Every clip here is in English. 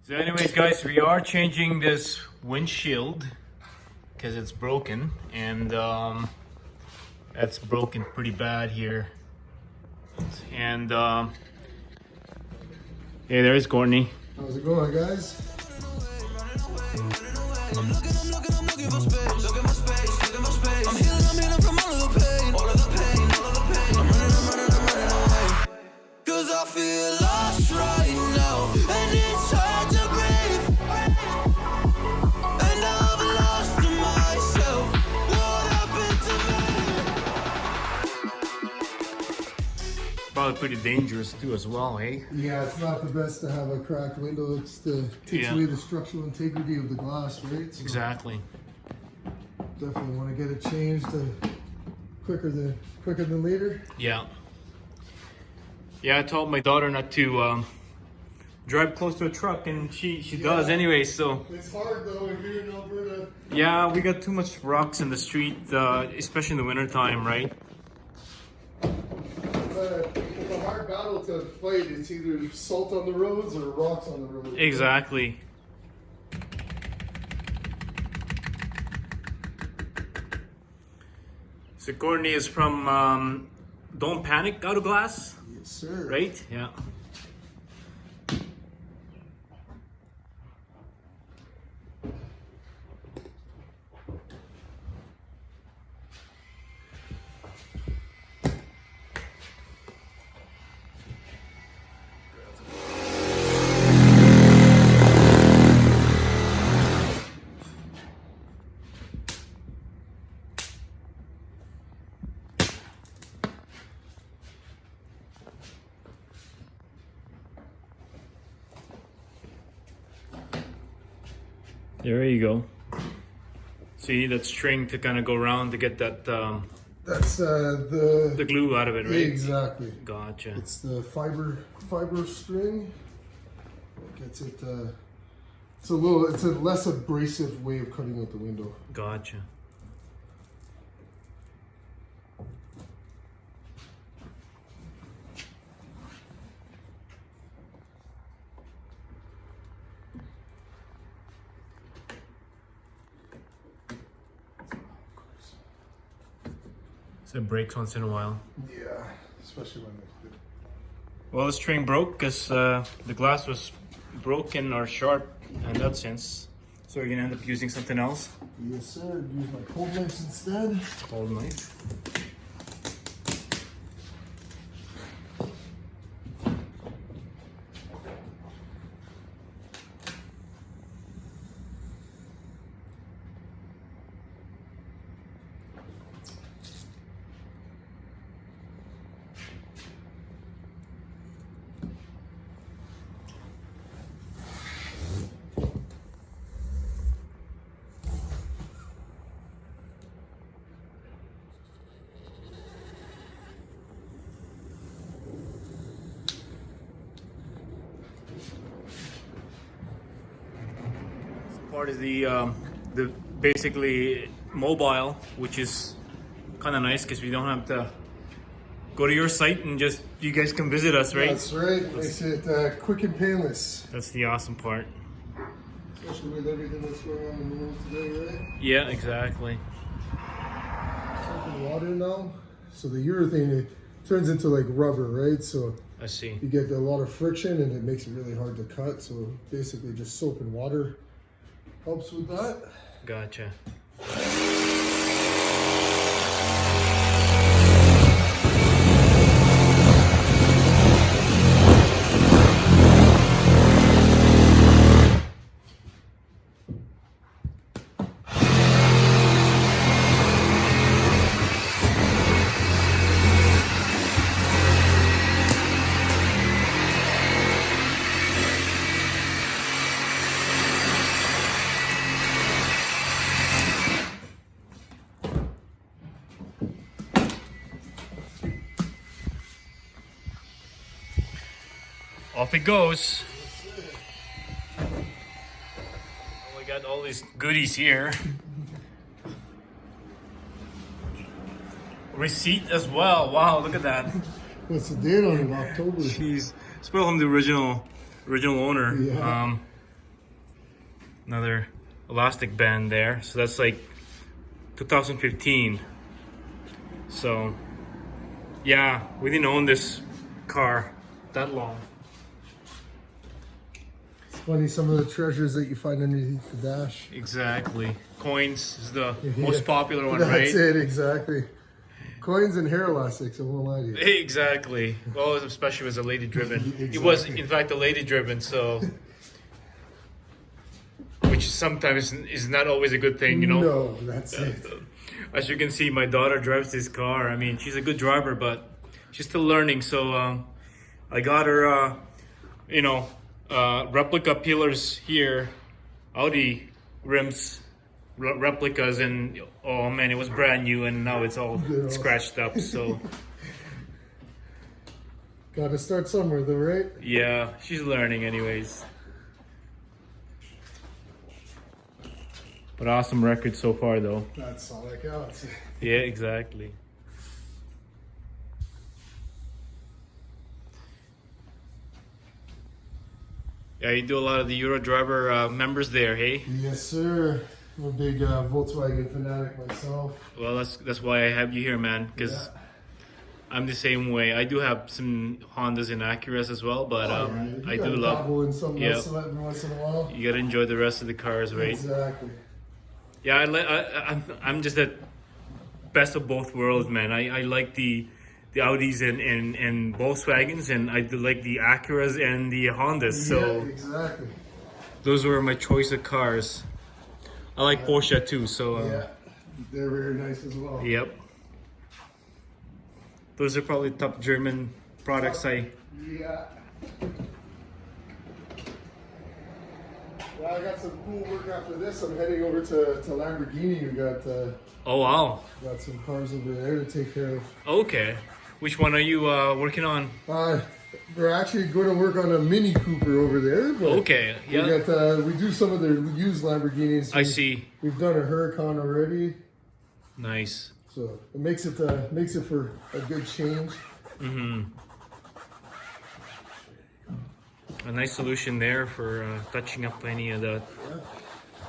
So anyways, guys, we are changing this windshield because it's broken, and that's broken pretty bad here. And yeah, there's Courtney. How's it going, guys? Cause I feel lost right now, and it's hard to breathe. And I've lost myself. What happened to me? Probably pretty dangerous too as well, hey? Yeah, it's not the best to have a cracked window. It takes away the structural integrity of the glass, right? So Exactly. definitely want to get it changed quicker than later. Yeah. Yeah, I told my daughter not to drive close to a truck, and she does anyway, so. It's hard though if you're in Alberta. Yeah, we got too much rocks in the street, especially in the winter time, right? It's a hard battle to fight. It's either salt on the roads or rocks on the roads. Exactly. So Courtney is from Don't Panic Autoglass, Yes, sir. right? Yeah. There you go. So you need that string to kind of go around to get that That's the glue out of it, right? Exactly. Gotcha. It's the fiber string. It gets it. It's a less abrasive way of cutting out the window. Gotcha. So it breaks once in a while. Yeah, especially when they. Well, the string broke because the glass was broken or sharp in that sense. So we're gonna end up using something else. Yes, sir. Use my cold knives instead. Cold knife. Part is the basically mobile, which is kind of nice because we don't have to go to your site and just you guys can visit us, right? That's right. Makes it quick and painless. That's the awesome part. Especially with everything that's going on in the world today, right? Yeah, exactly. Soaping water now, so the urethane it turns into like rubber, right? So I see. you get a lot of friction and it makes it really hard to cut. So basically, just soap and water helps with that. Gotcha. Off it goes. We got all these goodies here. Receipt as well. Wow, look at that. What's the date on it? October. Jeez. It's probably from the original owner. Yeah. Another elastic band there. So that's like 2015. So yeah, we didn't own this car that long. It's funny, some of the treasures that you find underneath the dash. Exactly. Coins is the most popular one, right? That's it, exactly. Coins and hair elastics, I won't lie to you. Exactly. Well, especially as a lady driven. Exactly. It was, in fact, a lady driven, so. Which sometimes is not always a good thing, you know? No, that's it. As you can see, my daughter drives this car. I mean, she's a good driver, but she's still learning. So I got her, replica pillars here, Audi rims, replicas, and oh man, it was brand new, and now it's all scratched up. So Gotta start somewhere, though, right? yeah, she's learning, anyways. But awesome record so far, though. That's all that counts. Yeah, exactly. Yeah, you do a lot of the Euro driver members there, hey? Yes, sir. I'm a big Volkswagen fanatic myself. Well, that's why I have you here, man, because I'm the same way. I do have some Hondas and Acuras as well, but I do love. In some every once in a while. You gotta enjoy the rest of the cars, right? Exactly. Yeah, I'm just the best of both worlds, man. I like the Audis and Volkswagens, and I do like the Acuras and the Hondas. So yeah, exactly. Those were my choice of cars. I like Porsche too, so yeah, they're very nice as well. Yep. Those are probably top German products. Yeah. Well, I got some cool work after this. I'm heading over to Lamborghini. We got Oh wow. got some cars over there to take care of. Okay. Which one are you working on? We're actually going to work on a Mini Cooper over there. But Okay. Yeah. we do some of their used Lamborghinis. I see. We've done a Huracan already, Nice. so it makes it for a good change. A nice solution there for touching up any of the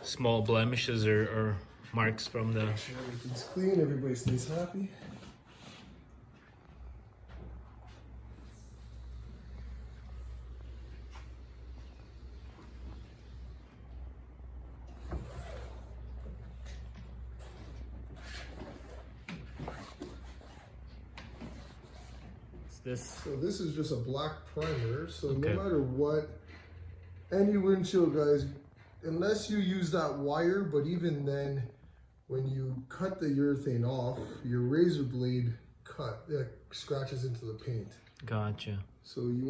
small blemishes or marks from the. Make sure everything's clean. Everybody stays happy. This. So this is just a black primer. So Okay. no matter what, any windshield, guys, unless you use that wire, but even then, when you cut the urethane off, your razor blade scratches into the paint. Gotcha. So you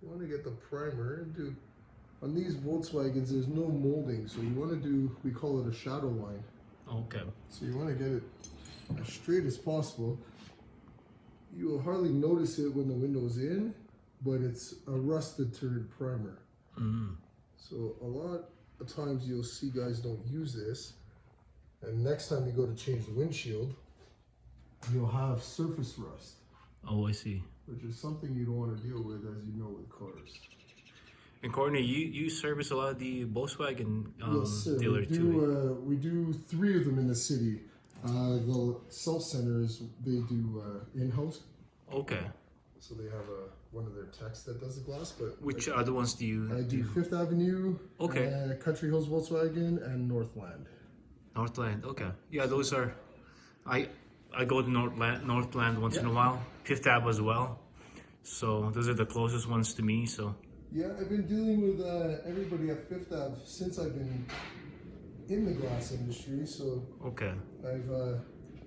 wanna get the primer and do. On these Volkswagens, there's no molding, so you wanna do. We call it a shadow line. Okay. So you wanna get it as straight as possible. You will hardly notice it when the window's in, but it's a rust-deterred primer. So a lot of times you'll see guys don't use this, and next time you go to change the windshield, you'll have surface rust, Oh, I see. which is something you don't want to deal with, as you know, with cars. And Courtney, you service a lot of the Volkswagen Yes, sir. dealer too. We do 3 of them in the city. The South Centers, they do in-house. Okay. So they have one of their techs that does the glass. But Which other ones do you I do Fifth Avenue, Okay. Country Hills Volkswagen, and Northland. Northland? Okay. Yeah, those are. I go to Northland once in a while. Fifth Ave as well. So those are the closest ones to me. So. Yeah, I've been dealing with everybody at Fifth Ave since I've been in the glass industry. So Okay. I've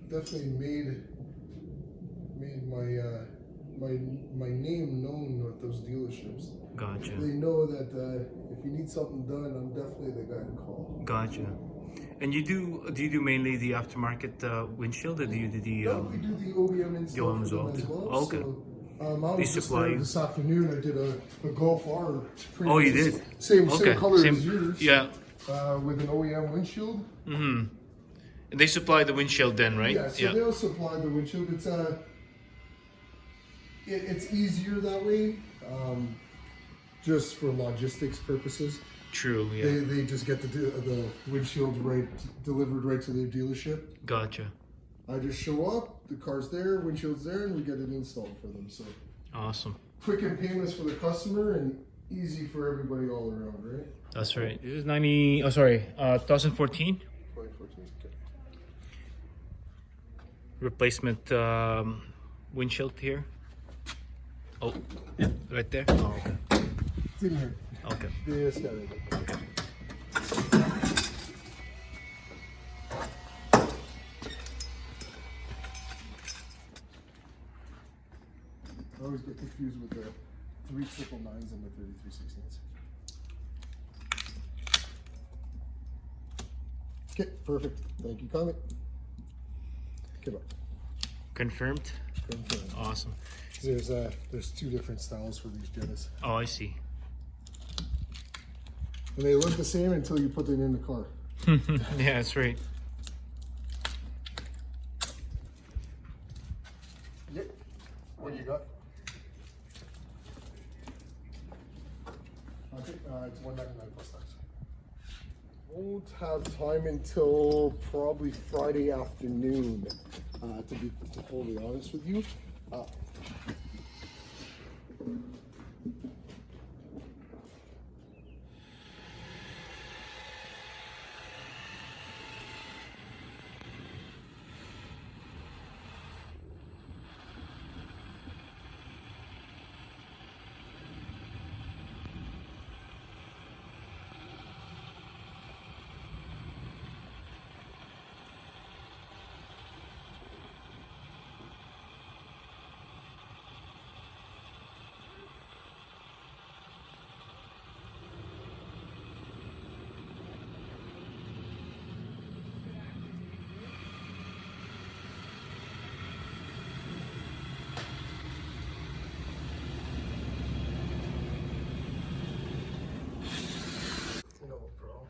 definitely made my name known at those dealerships. Gotcha. They know that if you need something done, I'm definitely the guy to call. Gotcha. And do you do mainly the aftermarket windshield, or do you do the? No, we do the OEM install as for them well, as too. well. Okay. So, I They was just supply there you? this afternoon. I did a Golf R. Oh, you did? Same Okay. color Same- as yours. Yeah. With an OEM windshield. And they supply the windshield then, right? Yeah, so they'll supply the windshield. It's easier that way, just for logistics purposes. True, yeah. They just get the windshield delivered right to their dealership. Gotcha. I just show up, the car's there, windshield's there, and we get it installed for them. So Awesome. quick and painless for the customer and easy for everybody all around, right? That's right. This is 2014 2014. Okay. replacement windshield here. Oh, yeah, right there. Oh, okay. It's in here. Okay. Yes, got it. Okay. I always get confused with the 399s and the 3316s. Okay, perfect. Thank you, comment. Okay, bye. Confirmed. Confirmed. Awesome. There's two different styles for these Jettas. Oh, I see. And they look the same until you put them in the car. Yeah, that's right. Yep. What do you got? Okay, it's $199 plus tax. Won't have time until probably Friday afternoon, to be totally honest with you.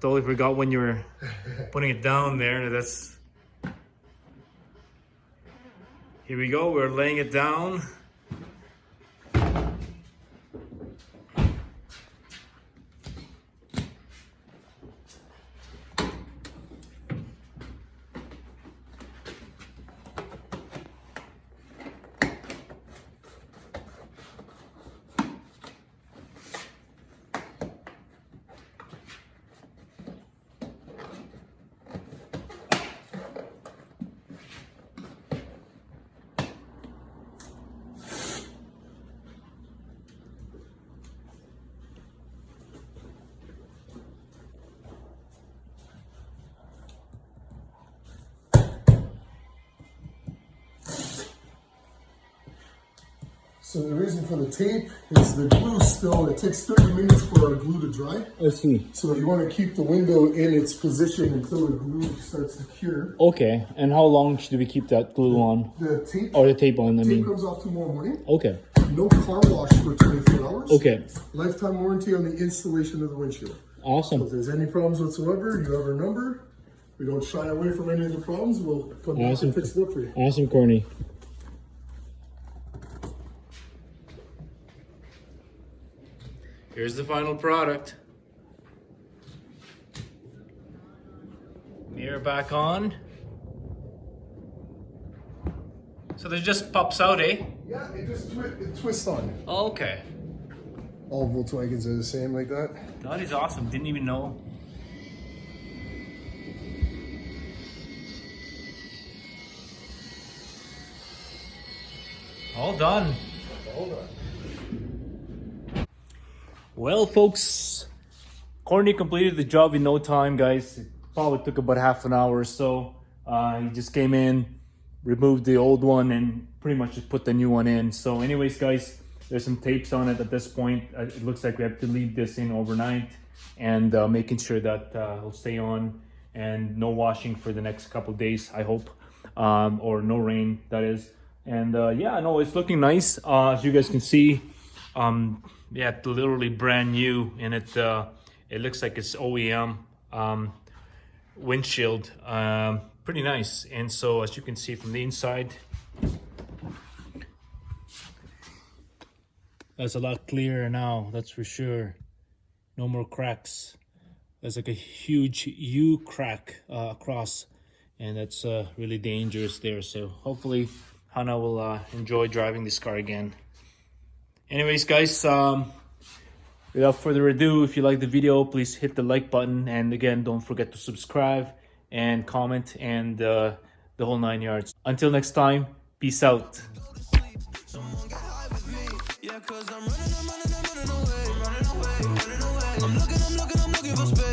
Totally forgot when you were putting it down there. That's. Here we go. We're laying it down. So the reason for the tape is the glue still, it takes 30 minutes for our glue to dry. I see. So you want to keep the window in its position until the glue starts to cure. Okay. And how long should we keep that glue on? The tape, Or the tape on, I tape mean. comes off tomorrow morning. Okay. No car wash for 24 hours. Okay. Lifetime warranty on the installation of the windshield. So Awesome. if there's any problems whatsoever, you have our number. We don't shy away from any of the problems. We'll come back Awesome. and fix it up for you. Awesome, Courtney. Here's the final product. Mirror back on. So this just pops out, eh? Yeah, it just twists on. Okay. All Volkswagens are the same like that. That is awesome. Didn't even know. All done. Hold on. Well, folks, Courtney completed the job in no time, guys. It probably took about half an hour or so. He just came in, removed the old one, and pretty much just put the new one in. So anyways, guys, there's some tapes on it at this point. It looks like we have to leave this in overnight and making sure that it'll stay on and no washing for the next couple days, I hope, or no rain, that is. And yeah, no, it's looking nice. As you guys can see, yeah, it's literally brand new, and it looks like it's OEM windshield. Pretty nice. And so as you can see from the inside, that's a lot clearer now, that's for sure. No more cracks. there's like a huge U crack across, and that's really dangerous there. So hopefully Hannah will enjoy driving this car again. Anyways, guys, without further ado, if you like the video, please hit the like button, and again, don't forget to subscribe and comment and the whole 9 yards. Until next time, peace out. Someone get high with me. Yeah, cause I'm running away. I'm looking for space.